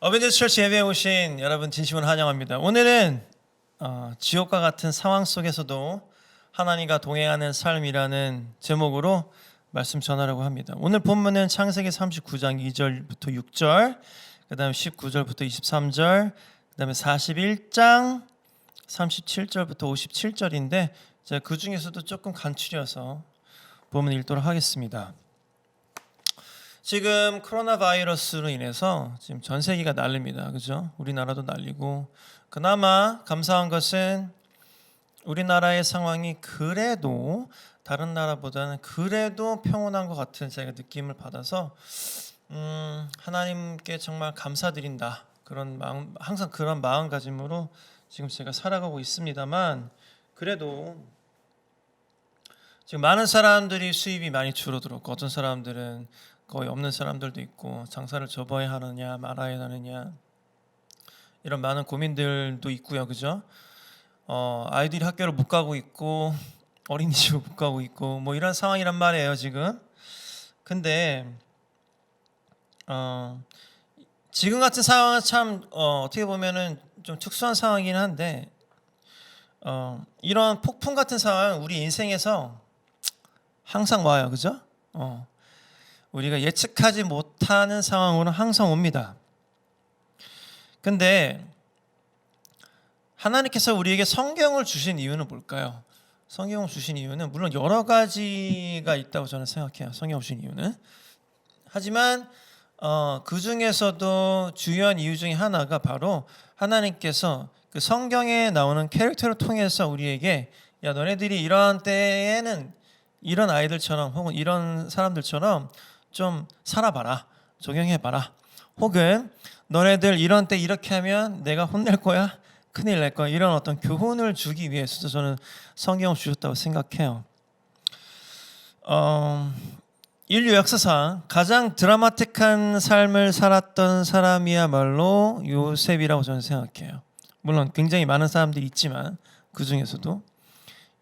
어벤져스 처치 예배에 오신 여러분 진심으로 환영합니다. 오늘은 지옥과 같은 상황 속에서도 하나님과 동행하는 삶이라는 제목으로 말씀 전하려고 합니다. 오늘 본문은 창세기 39장 2절부터 6절, 그 다음에 19절부터 23절, 그 다음에 41장 37절부터 57절인데 제가 그 중에서도 조금 간추려서 본문 읽도록 하겠습니다. 지금 코로나 바이러스로 인해서 지금 전 세계가 난립니다. 그죠? 우리나라도 난리고, 그나마 감사한 것은 우리나라의 상황이 그래도 다른 나라보다는 그래도 평온한 것 같은 제가 느낌을 받아서 하나님께 정말 감사드린다, 그런 마음, 항상 그런 마음가짐으로 지금 제가 살아가고 있습니다만, 그래도 지금 많은 사람들이 수입이 많이 줄어들었고, 어떤 사람들은 거의 없는 사람들도 있고, 장사를 접어야 하느냐 말아야 하느냐 이런 많은 고민들도 있고요. 그죠? 아이들이 학교를 못 가고 있고 어린이집을 못 가고 있고 뭐 이런 상황이란 말이에요 지금. 근데 지금 같은 상황은 참 어떻게 보면은 좀 특수한 상황이긴 한데, 이런 폭풍 같은 상황은 우리 인생에서 항상 와요. 그죠? 우리가 예측하지 못하는 상황으로 항상 옵니다. 근데 하나님께서 우리에게 성경을 주신 이유는 뭘까요? 성경을 주신 이유는 물론 여러 가지가 있다고 저는 생각해요. 성경을 주신 이유는. 하지만 그 중에서도 주요한 이유 중에 하나가 바로 하나님께서 그 성경에 나오는 캐릭터를 통해서 우리에게, 야, 너네들이 이러한 때에는 이런 아이들처럼 혹은 이런 사람들처럼 좀 살아봐라, 적용해봐라, 혹은 너네들 이런 때 이렇게 하면 내가 혼낼 거야, 큰일 날 거야, 이런 어떤 교훈을 주기 위해서도 저는 성경을 주셨다고 생각해요. 인류 역사상 가장 드라마틱한 삶을 살았던 사람이야말로 요셉이라고 저는 생각해요. 물론 굉장히 많은 사람들이 있지만 그 중에서도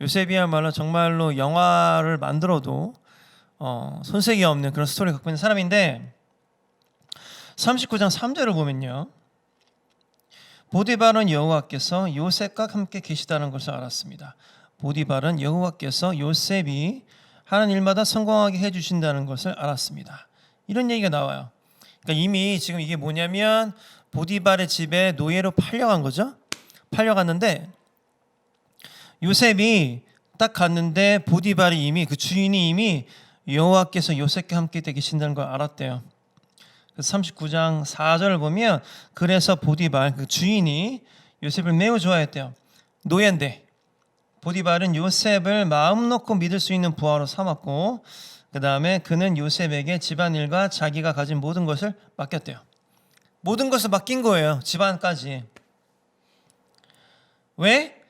요셉이야말로 정말로 영화를 만들어도 손색이 없는 그런 스토리를 갖고 있는 사람인데, 39장 3절을 보면요, 보디발은 여호와께서 요셉과 함께 계시다는 것을 알았습니다. 보디발은 여호와께서 요셉이 하는 일마다 성공하게 해주신다는 것을 알았습니다. 이런 얘기가 나와요. 그러니까 이미 지금 이게 뭐냐면 보디발의 집에 노예로 팔려간 거죠. 팔려갔는데 요셉이 딱 갔는데 보디발이 이미, 그 주인이 이미 여호와께서 요셉과 함께 계신다는 걸 알았대요. 39장 4절을 보면, 그래서 보디발, 그 주인이 요셉을 매우 좋아했대요. 노예인데 보디발은 요셉을 마음 놓고 믿을 수 있는 부하로 삼았고, 그 다음에 그는 요셉에게 집안일과 자기가 가진 모든 것을 맡겼대요. 모든 것을 맡긴 거예요. 집안까지. 왜?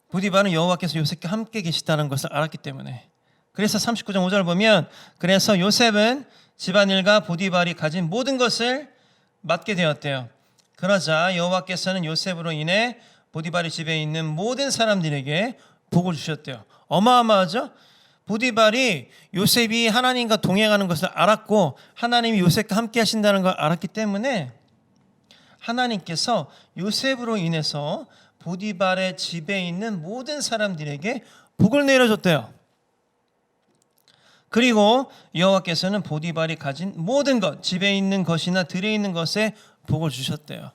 보디발은 여호와께서 요셉과 함께 계시다는 것을 알았기 때문에. 그래서 39장 5절을 보면, 그래서 요셉은 집안일과 보디발이 가진 모든 것을 맡게 되었대요. 그러자 여호와께서는 요셉으로 인해 보디발의 집에 있는 모든 사람들에게 복을 주셨대요. 어마어마하죠? 보디발이 요셉이 하나님과 동행하는 것을 알았고 하나님이 요셉과 함께 하신다는 걸 알았기 때문에 하나님께서 요셉으로 인해서 보디발의 집에 있는 모든 사람들에게 복을 내려줬대요. 그리고 여호와께서는 보디발이 가진 모든 것, 집에 있는 것이나 들에 있는 것에 복을 주셨대요.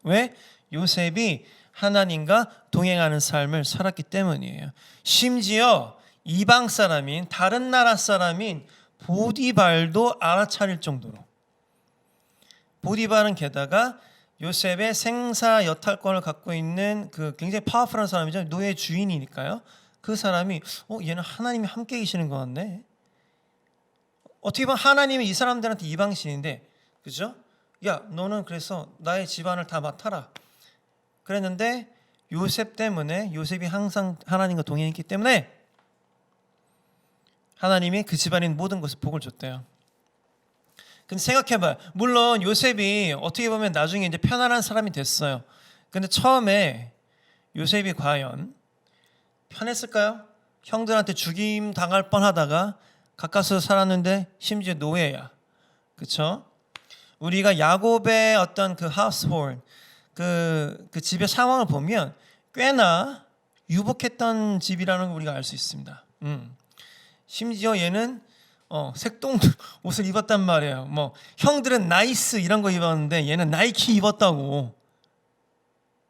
왜? 요셉이 하나님과 동행하는 삶을 살았기 때문이에요. 심지어 이방 사람인, 다른 나라 사람인 보디발도 알아차릴 정도로. 보디발은 게다가 요셉의 생사 여탈권을 갖고 있는 그 굉장히 파워풀한 사람이죠. 노예 주인이니까요. 그 사람이 얘는 하나님이 함께 계시는 것 같네. 어떻게 보면 하나님이 이 사람들한테 이방신인데, 그죠? 야, 너는 그래서 나의 집안을 다 맡아라 그랬는데, 요셉 때문에, 요셉이 항상 하나님과 동행했기 때문에 하나님이 그 집안인 모든 것을 복을 줬대요. 근데 생각해봐요. 물론 요셉이 어떻게 보면 나중에 이제 편안한 사람이 됐어요. 근데 처음에 요셉이 과연 편했을까요? 형들한테 죽임 당할 뻔하다가 가까스로 살았는데 심지어 노예야. 그렇죠? 우리가 야곱의 어떤 그 하우스홀드 그 집의 상황을 보면 꽤나 유복했던 집이라는 걸 우리가 알 수 있습니다. 심지어 얘는 색동 옷을 입었단 말이에요. 뭐 형들은 나이스 이런 거 입었는데 얘는 나이키 입었다고.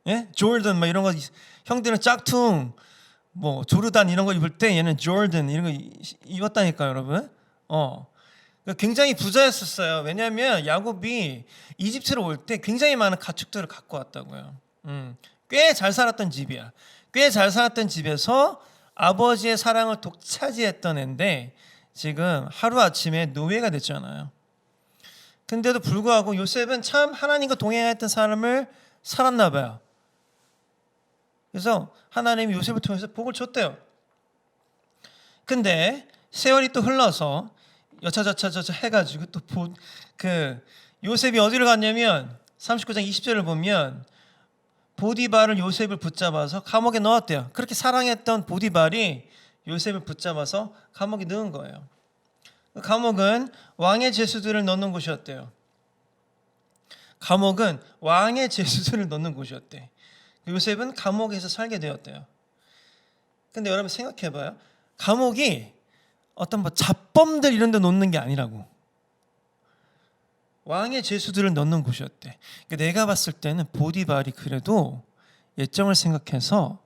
예? 조던 뭐 이런 거 형들은 짝퉁 뭐 조르단 이런 거 입을 때 얘는 조던 이런 거 입었다니까요, 여러분. 굉장히 부자였었어요. 왜냐하면 야곱이 이집트로 올 때 굉장히 많은 가축들을 갖고 왔다고요. 꽤 잘 살았던 집이야. 꽤 잘 살았던 집에서 아버지의 사랑을 독차지했던 애인데 지금 하루아침에 노예가 됐잖아요. 근데도 불구하고 요셉은 참 하나님과 동행했던 삶을 살았나 봐요. 그래서 하나님이 요셉을 통해서 복을 줬대요. 근데 세월이 또 흘러서 여차저차 해가지고 또 요셉이 어디를 갔냐면 39장 20절을 보면 보디발을 요셉을 붙잡아서 감옥에 넣었대요. 그렇게 사랑했던 보디발이 요셉을 붙잡아서 감옥에 넣은 거예요. 감옥은 왕의 죄수들을 넣는 곳이었대요. 감옥은 왕의 죄수들을 넣는 곳이었대. 요셉은 감옥에서 살게 되었대요. 근데 여러분 생각해봐요. 감옥이 어떤 뭐 잡범들 이런 데 놓는 게 아니라고. 왕의 죄수들을 넣는 곳이었대. 내가 봤을 때는 보디발이 그래도 예정을 생각해서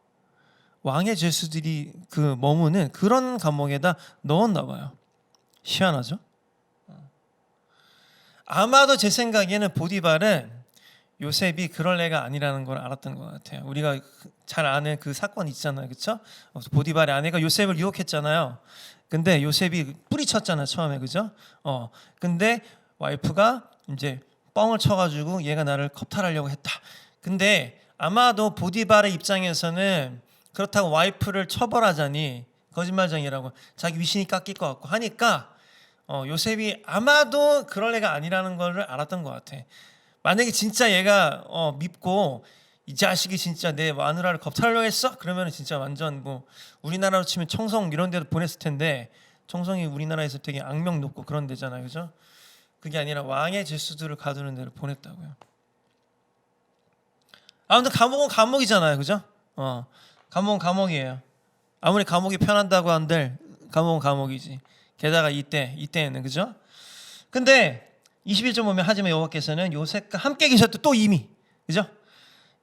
왕의 죄수들이 그 머무는 그런 감옥에다 넣었나 봐요. 희한하죠? 아마도 제 생각에는 보디발은 요셉이 그럴 애가 아니라는 걸 알았던 것 같아요. 우리가 잘 아는 그 사건 있잖아요, 그렇죠? 보디발의 아내가 요셉을 유혹했잖아요. 근데 요셉이 뿌리쳤잖아요, 처음에, 그죠? 근데 와이프가 이제 뻥을 쳐가지고 얘가 나를 겁탈하려고 했다. 근데 아마도 보디발의 입장에서는 그렇다고 와이프를 처벌하자니 거짓말쟁이라고 자기 위신이 깎일 것 같고 하니까 요셉이 아마도 그럴 애가 아니라는 걸 알았던 것 같아. 만약에 진짜 얘가 밉고 이 자식이 진짜 내 마누라를 겁탈하려고 했어? 그러면 진짜 완전 뭐 우리나라로 치면 청성 이런 데도 보냈을 텐데 청성이 우리나라에서 되게 악명 높고 그런 데잖아요, 그죠? 그게 아니라 왕의 죄수들을 가두는 데를 보냈다고요. 아무튼 감옥은 감옥이잖아요, 그죠? 감옥은 감옥이에요. 아무리 감옥이 편한다고 한들 감옥은 감옥이지. 게다가 이때에는, 그죠? 근데 21절 보면 하지만 여호와께서는 요셉과 함께 계셨대. 또 이미, 그죠?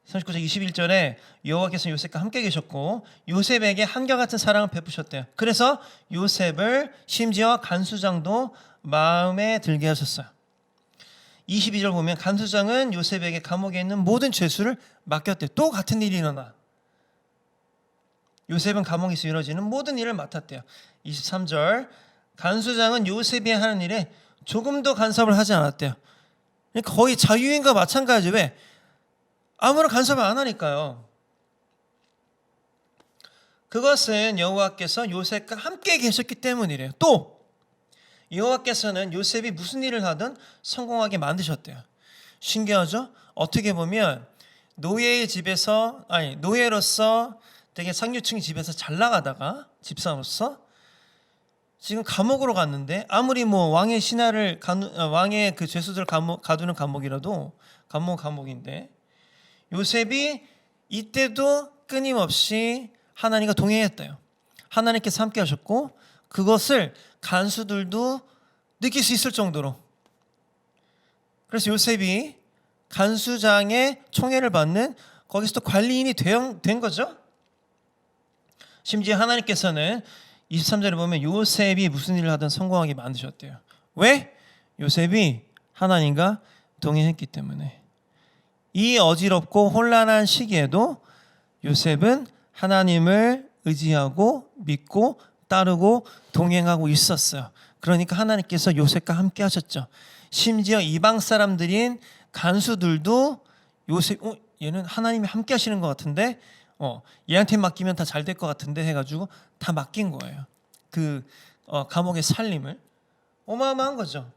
39절 21절에 여호와께서는 요셉과 함께 계셨고 요셉에게 한결같은 사랑을 베푸셨대요. 그래서 요셉을 심지어 간수장도 마음에 들게 하셨어요. 22절 보면 간수장은 요셉에게 감옥에 있는 모든 죄수를 맡겼대요. 또 같은 일이 일어나. 요셉은 감옥에서 이루어지는 모든 일을 맡았대요. 23절 간수장은 요셉이 하는 일에 조금도 간섭을 하지 않았대요. 거의 자유인과 마찬가지죠. 왜? 아무런 간섭을 안 하니까요. 그것은 여호와께서 요셉과 함께 계셨기 때문이래요. 또 여호와께서는 요셉이 무슨 일을 하든 성공하게 만드셨대요. 신기하죠? 어떻게 보면 노예로서 되게 상류층 집에서 잘 나가다가 집사로서 지금 감옥으로 갔는데 아무리 뭐 왕의 신하를 왕의 그 죄수들 가두는 감옥이라도 감옥인데 요셉이 이때도 끊임없이 하나님과 동행했대요. 하나님께서 함께 하셨고 그것을 간수들도 느낄 수 있을 정도로. 그래서 요셉이 간수장의 총애를 받는 거기서 또 관리인이 된 거죠. 심지어 하나님께서는 23절에 보면 요셉이 무슨 일을 하든 성공하게 만드셨대요. 왜? 요셉이 하나님과 동행했기 때문에. 이 어지럽고 혼란한 시기에도 요셉은 하나님을 의지하고 믿고 따르고 동행하고 있었어요. 그러니까 하나님께서 요셉과 함께 하셨죠. 심지어 이방 사람들인 간수들도 요셉 얘는 하나님이 함께 하시는 것 같은데 얘한테 맡기면 다 잘 될 것 같은데 해가지고 다 맡긴 거예요. 그 감옥의 살림을. 어마어마한 거죠.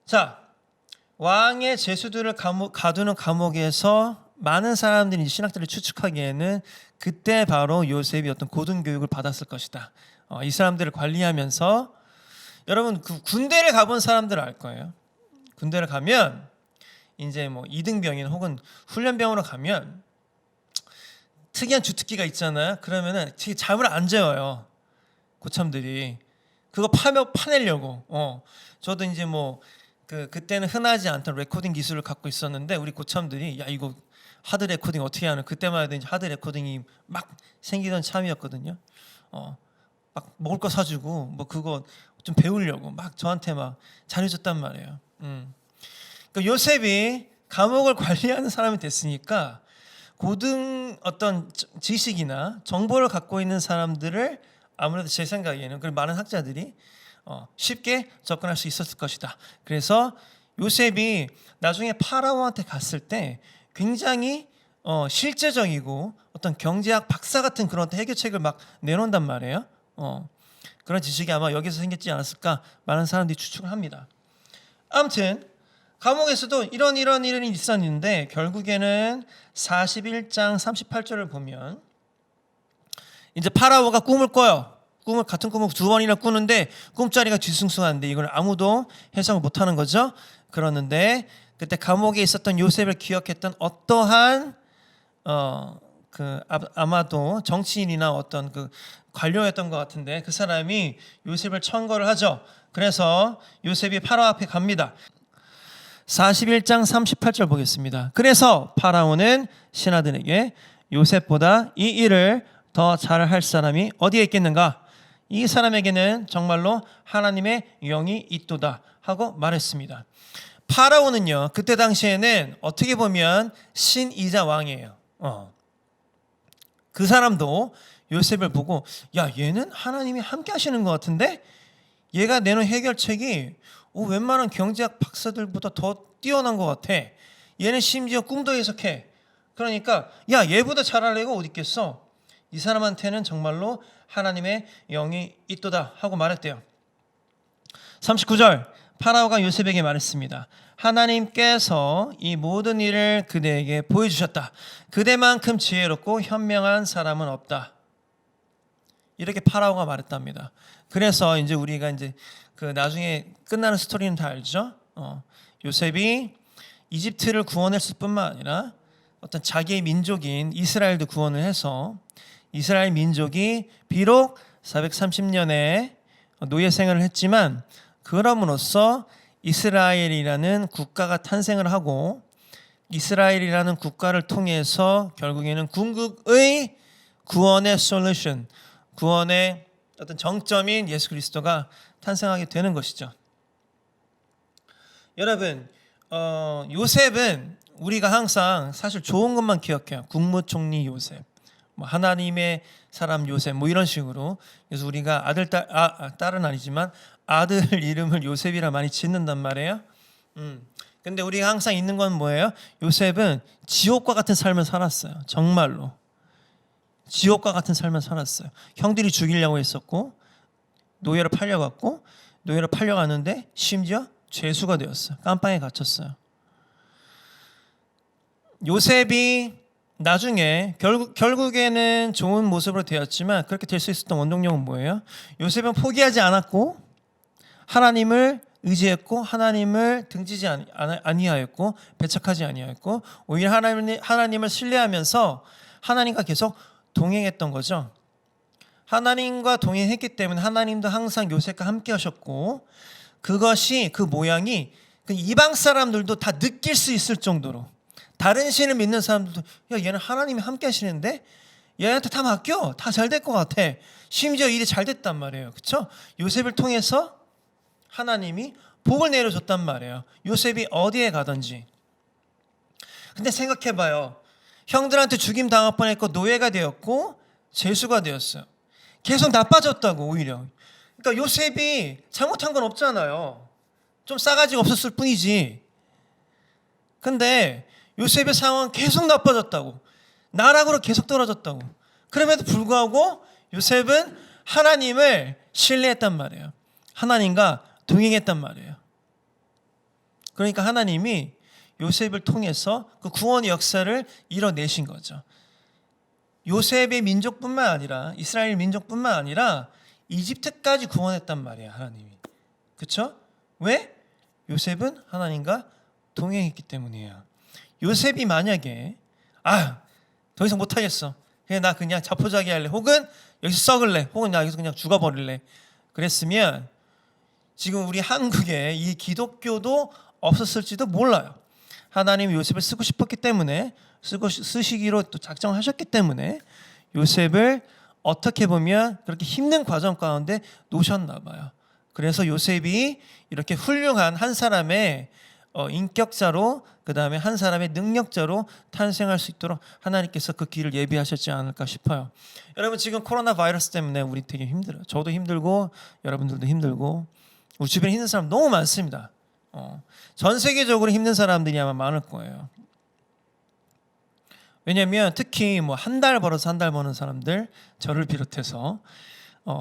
자, 왕의 죄수들을 가두는 감옥에서 많은 사람들이 신학자를 추측하기에는 그때 바로 요셉이 어떤 고등교육을 받았을 것이다. 이 사람들을 관리하면서 여러분 그 군대를 가본 사람들은 알 거예요. 군대를 가면 이제 뭐 이등병인 혹은 훈련병으로 가면 특이한 주특기가 있잖아요. 그러면은 되게 잠을 안 재워요. 고참들이 그거 파내려고. 저도 이제 뭐 그때는 흔하지 않던 레코딩 기술을 갖고 있었는데 우리 고참들이 야 이거 하드 레코딩 어떻게 하는 그때만 해도 이제 하드 레코딩이 막 생기던 참이었거든요. 막 먹을 거 사주고 뭐 그거 좀 배우려고 막 저한테 막 잘해줬단 말이에요. 그러니까 요셉이 감옥을 관리하는 사람이 됐으니까 고등 어떤 지식이나 정보를 갖고 있는 사람들을 아무래도 제 생각에는 그리고 많은 학자들이 쉽게 접근할 수 있었을 것이다. 그래서 요셉이 나중에 파라오한테 갔을 때 굉장히 실제적이고 어떤 경제학 박사 같은 그런 해결책을 막 내놓는단 말이에요. 그런 지식이 아마 여기서 생겼지 않았을까 많은 사람들이 추측을 합니다. 아무튼 감옥에서도 이런 일이 있었는데 결국에는 41장 38절을 보면 이제 파라오가 꿈을 꿔요. 같은 꿈을 두 번이나 꾸는데 꿈자리가 뒤숭숭한데 이걸 아무도 해석을 못하는 거죠. 그러는데 그때 감옥에 있었던 요셉을 기억했던 어떠한 아마도 정치인이나 어떤 그 관료였던 것 같은데 그 사람이 요셉을 청거를 하죠. 그래서 요셉이 파라오 앞에 갑니다. 41장 38절 보겠습니다. 그래서 파라오는 신하들에게 요셉보다 이 일을 더 잘할 사람이 어디에 있겠는가? 이 사람에게는 정말로 하나님의 영이 있도다 하고 말했습니다. 파라오는요 그때 당시에는 어떻게 보면 신이자 왕이에요. 그 사람도 요셉을 보고 야 얘는 하나님이 함께 하시는 것 같은데 얘가 내놓은 해결책이 웬만한 경제학 박사들보다 더 뛰어난 것 같아. 얘는 심지어 꿈도 해석해. 그러니까 야 얘보다 잘할 애가 어디 있겠어. 이 사람한테는 정말로 하나님의 영이 있도다 하고 말했대요. 39절 파라오가 요셉에게 말했습니다. 하나님께서 이 모든 일을 그대에게 보여주셨다. 그대만큼 지혜롭고 현명한 사람은 없다. 이렇게 파라오가 말했답니다. 그래서 이제 우리가 이제 그 나중에 끝나는 스토리는 다 알죠. 요셉이 이집트를 구원했을 뿐만 아니라 어떤 자기의 민족인 이스라엘도 구원을 해서 이스라엘 민족이 비록 430년의 노예 생활을 했지만 그럼으로써 이스라엘이라는 국가가 탄생을 하고 이스라엘이라는 국가를 통해서 결국에는 궁극의 구원의 솔루션, 구원의 어떤 정점인 예수 그리스도가 탄생하게 되는 것이죠. 여러분, 요셉은 우리가 항상 사실 좋은 것만 기억해요. 국무총리 요셉, 뭐 하나님의 사람 요셉, 뭐 이런 식으로. 그래서 우리가 딸은 아니지만 아들 이름을 요셉이라 많이 짓는단 말이에요. 근데 우리가 항상 있는 건 뭐예요? 요셉은 지옥과 같은 삶을 살았어요. 정말로 지옥과 같은 삶을 살았어요. 형들이 죽이려고 했었고 노예로 팔려갔고 노예로 팔려갔는데 심지어 죄수가 되었어요. 깜빵에 갇혔어요. 요셉이 나중에 결국에는 좋은 모습으로 되었지만 그렇게 될 수 있었던 원동력은 뭐예요? 요셉은 포기하지 않았고 하나님을 의지했고 하나님을 등지지 아니하였고 배척하지 아니하였고 오히려 하나님을 신뢰하면서 하나님과 계속 동행했던 거죠. 하나님과 동행했기 때문에 하나님도 항상 요셉과 함께 하셨고 그것이 그 모양이 그 이방 사람들도 다 느낄 수 있을 정도로 다른 신을 믿는 사람들도 야 얘는 하나님이 함께 하시는데 얘한테 다 맡겨 다 잘 될 것 같아. 심지어 일이 잘 됐단 말이에요. 그렇죠? 요셉을 통해서 하나님이 복을 내려줬단 말이에요. 요셉이 어디에 가든지. 근데 생각해봐요. 형들한테 죽임 당할 뻔했고 노예가 되었고 죄수가 되었어요. 계속 나빠졌다고 오히려. 그러니까 요셉이 잘못한 건 없잖아요. 좀 싸가지가 없었을 뿐이지. 근데 요셉의 상황은 계속 나빠졌다고. 나락으로 계속 떨어졌다고. 그럼에도 불구하고 요셉은 하나님을 신뢰했단 말이에요. 하나님과 동행했단 말이에요. 그러니까 하나님이 요셉을 통해서 그 구원의 역사를 이뤄내신 거죠. 요셉의 민족뿐만 아니라 이스라엘 민족뿐만 아니라 이집트까지 구원했단 말이에요. 하나님이. 그렇죠? 왜? 요셉은 하나님과 동행했기 때문이에요. 요셉이 만약에 더 이상 못하겠어, 나 그냥 자포자기 할래, 혹은 여기서 썩을래, 혹은 나 여기서 그냥 죽어버릴래, 그랬으면 지금 우리 한국에 이 기독교도 없었을지도 몰라요. 하나님이 요셉을 쓰고 싶었기 때문에, 쓰시기로 또 작정하셨기 때문에 요셉을 어떻게 보면 그렇게 힘든 과정 가운데 놓으셨나 봐요. 그래서 요셉이 이렇게 훌륭한 한 사람의 인격자로, 그 다음에 한 사람의 능력자로 탄생할 수 있도록 하나님께서 그 길을 예비하셨지 않을까 싶어요. 여러분, 지금 코로나 바이러스 때문에 우리 되게 힘들어요. 저도 힘들고 여러분들도 힘들고 우리 주변에 힘든 사람 너무 많습니다. 전 세계적으로 힘든 사람들이 아마 많을 거예요. 왜냐하면 특히 뭐 한 달 벌어서 한 달 버는 사람들, 저를 비롯해서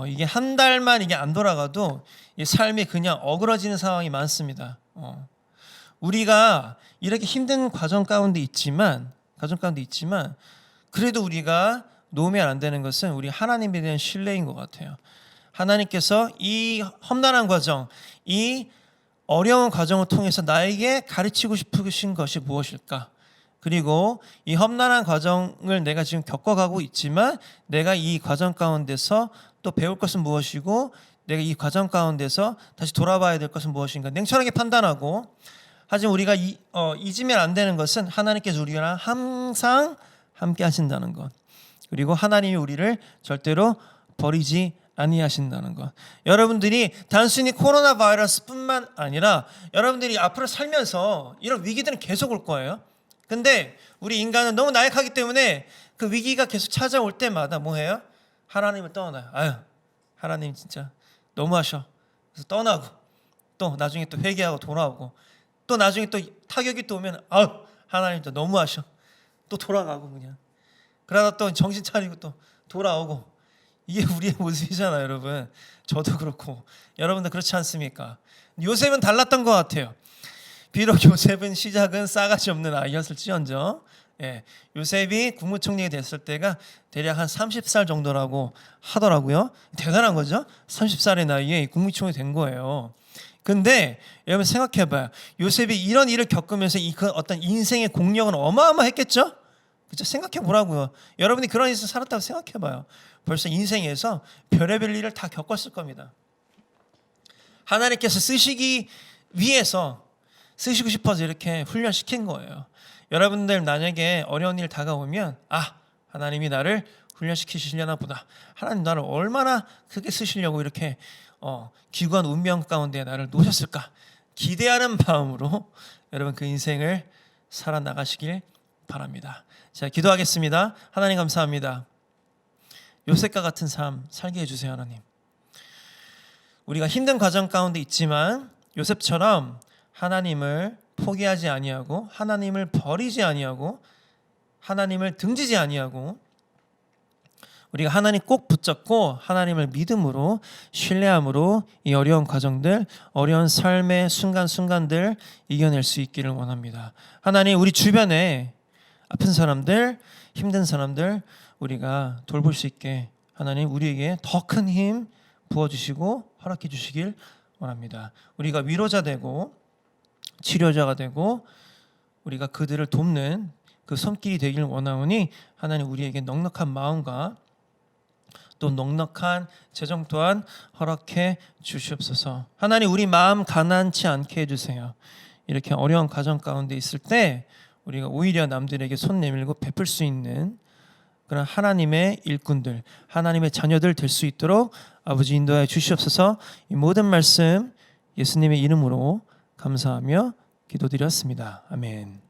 이게 한 달만 이게 안 돌아가도 이 삶이 그냥 어그러지는 상황이 많습니다. 우리가 이렇게 힘든 과정 가운데 있지만 그래도 우리가 놓으면 안 되는 것은 우리 하나님에 대한 신뢰인 것 같아요. 하나님께서 이 험난한 과정, 이 어려운 과정을 통해서 나에게 가르치고 싶으신 것이 무엇일까? 그리고 이 험난한 과정을 내가 지금 겪어가고 있지만 내가 이 과정 가운데서 또 배울 것은 무엇이고, 내가 이 과정 가운데서 다시 돌아봐야 될 것은 무엇인가 냉철하게 판단하고, 하지만 우리가 잊으면 안 되는 것은 하나님께서 우리랑 항상 함께 하신다는 것, 그리고 하나님이 우리를 절대로 버리지 아니하신다는 것. 여러분들이 단순히 코로나 바이러스뿐만 아니라 여러분들이 앞으로 살면서 이런 위기들은 계속 올 거예요. 근데 우리 인간은 너무 나약하기 때문에 그 위기가 계속 찾아올 때마다 뭐 해요? 하나님을 떠나요. 하나님 진짜 너무하셔. 그래서 떠나고, 또 나중에 또 회개하고 돌아오고, 또 나중에 또 타격이 또 오면 하나님 또 너무하셔. 또 돌아가고 그냥. 그러다 또 정신 차리고 또 돌아오고. 이게 우리의 모습이잖아요, 여러분. 저도 그렇고 여러분도 그렇지 않습니까? 요셉은 달랐던 것 같아요. 비록 요셉은 시작은 싸가지 없는 아이였을지언정, 요셉이 국무총리가 됐을 때가 대략 한 30살 정도라고 하더라고요. 대단한 거죠. 30살의 나이에 국무총리 된 거예요. 근데 여러분 생각해봐요. 요셉이 이런 일을 겪으면서 그 어떤 인생의 공력은 어마어마했겠죠? 그죠? 생각해보라고요. 여러분이 그런 일에서 살았다고 생각해봐요. 벌써 인생에서 별의별 일을 다 겪었을 겁니다. 하나님께서 쓰시고 싶어서 이렇게 훈련시킨 거예요. 여러분들 만약에 어려운 일 다가오면 하나님이 나를 훈련시키시려나 보다, 하나님 나를 얼마나 크게 쓰시려고 이렇게 기구한 운명 가운데 나를 놓으셨을까, 기대하는 마음으로 여러분 그 인생을 살아나가시길 바랍니다. 자, 기도하겠습니다. 하나님 감사합니다. 요셉과 같은 삶 살게 해주세요. 하나님, 우리가 힘든 과정 가운데 있지만 요셉처럼 하나님을 포기하지 아니하고, 하나님을 버리지 아니하고, 하나님을 등지지 아니하고, 우리가 하나님 꼭 붙잡고 하나님을 믿음으로, 신뢰함으로 이 어려운 과정들, 어려운 삶의 순간순간들 이겨낼 수 있기를 원합니다. 하나님, 우리 주변에 아픈 사람들, 힘든 사람들 우리가 돌볼 수 있게 하나님 우리에게 더 큰 힘 부어주시고 허락해 주시길 원합니다. 우리가 위로자 되고 치료자가 되고 우리가 그들을 돕는 그 손길이 되길 원하오니, 하나님 우리에게 넉넉한 마음과 또 넉넉한 재정 또한 허락해 주시옵소서. 하나님, 우리 마음 가난치 않게 해주세요. 이렇게 어려운 과정 가운데 있을 때 우리가 오히려 남들에게 손 내밀고 베풀 수 있는 그런 하나님의 일꾼들, 하나님의 자녀들 될 수 있도록 아버지 인도하여 주시옵소서. 이 모든 말씀 예수님의 이름으로 감사하며 기도드렸습니다. 아멘.